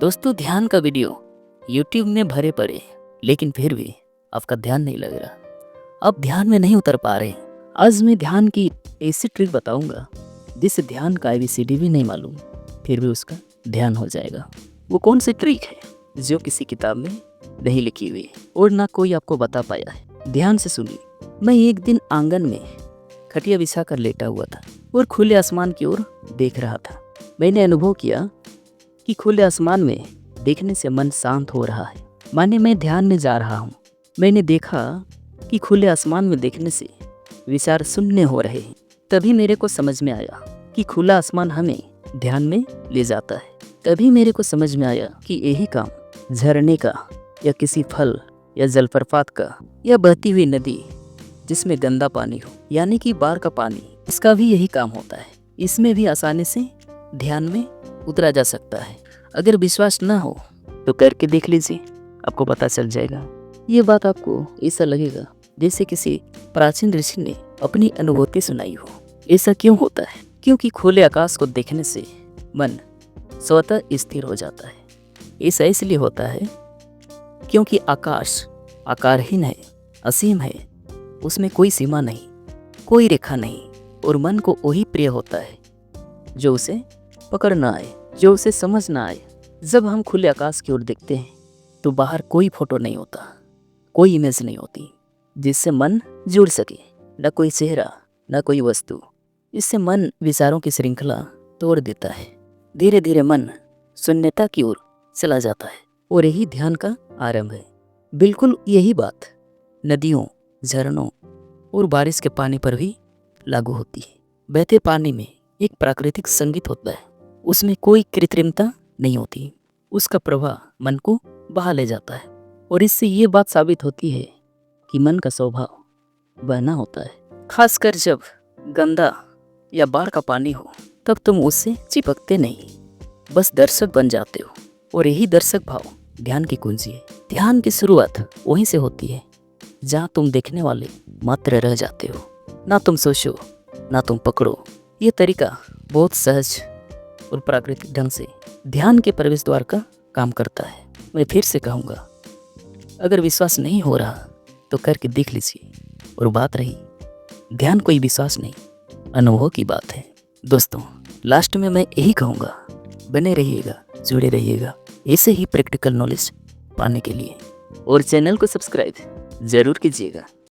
दोस्तों, ध्यान का वीडियो YouTube में भरे पड़े, लेकिन फिर भी आपका ध्यान नहीं लग रहा। आप ध्यान में नहीं उतर पा रहे। आज मैं ध्यान की ऐसी ट्रिक बताऊंगा जिससे ध्यान का ABCD भी नहीं मालूम, फिर भी उसका ध्यान हो जाएगा। वो कौन सी ट्रिक है जो किसी किताब में नहीं लिखी हुई और ना कोई आपको बता पाया है। ध्यान से सुनिए। मैं एक दिन आंगन में खटिया बिछा कर लेटा हुआ था और खुले आसमान की ओर देख रहा था। मैंने अनुभव किया कि खुले आसमान में देखने से मन शांत हो रहा है, माने मैं ध्यान में जा रहा हूँ। मैंने देखा कि खुले आसमान में देखने से विचार शून्य हो रहे हैं। तभी मेरे को समझ में आया कि खुला आसमान हमें ध्यान में ले जाता है। तभी मेरे को समझ में आया कि यही काम झरने का या किसी फल या जलप्रपात का या बहती हुई नदी जिसमें गंदा पानी हो, यानी कि बाढ़ का पानी, इसका भी यही काम होता है। इसमें भी आसानी से ध्यान में उतरा जा सकता है। अगर विश्वास ना हो तो करके देख लीजिए, आपको पता चल जाएगा। ये बात आपको ऐसा लगेगा जैसे किसी प्राचीन ऋषि ने अपनी अनुभूति सुनाई हो। ऐसा क्यों होता है? क्योंकि खुले आकाश को देखने से मन स्वतः स्थिर हो जाता है। ऐसा इसलिए होता है क्योंकि आकाश आकारहीन है, असीम है, उसमें कोई सीमा नहीं, कोई रेखा नहीं, और मन को वही प्रिय होता है जो उसे पकड़ ना आए, जो उसे समझ ना आए। जब हम खुले आकाश की ओर देखते हैं तो बाहर कोई फोटो नहीं होता, कोई इमेज नहीं होती जिससे मन जुड़ सके, न कोई चेहरा, न कोई वस्तु। इससे मन विचारों की श्रृंखला तोड़ देता है। धीरे धीरे मन शून्यता की ओर चला जाता है और यही ध्यान का आरंभ है। बिल्कुल यही बात नदियों, झरनों और बारिश के पानी पर भी लागू होती है। बहते पानी में एक प्राकृतिक संगीत होता है, उसमें कोई कृत्रिमता नहीं होती। उसका प्रवाह मन को बहा ले जाता है और इससे ये बात साबित होती है कि मन का स्वभाव बहना होता है। खासकर जब गंदा या बाढ़ का पानी हो, तब तुम उससे चिपकते नहीं, बस दर्शक बन जाते हो। और यही दर्शक भाव ध्यान की कुंजी है। ध्यान की शुरुआत वहीं से होती है जहाँ तुम देखने वाले मात्र रह जाते हो। ना तुम सोचो, ना तुम पकड़ो। ये तरीका बहुत सहज और प्राकृतिक ढंग से ध्यान के प्रवेश द्वार का काम करता है। मैं फिर से कहूँगा, अगर विश्वास नहीं हो रहा तो करके देख लीजिए। और बात रही ध्यान, कोई विश्वास नहीं, अनुभव की बात है। दोस्तों, लास्ट में मैं यही कहूँगा, बने रहिएगा, जुड़े रहिएगा ऐसे ही प्रैक्टिकल नॉलेज पाने के लिए, और चैनल को सब्सक्राइब जरूर कीजिएगा।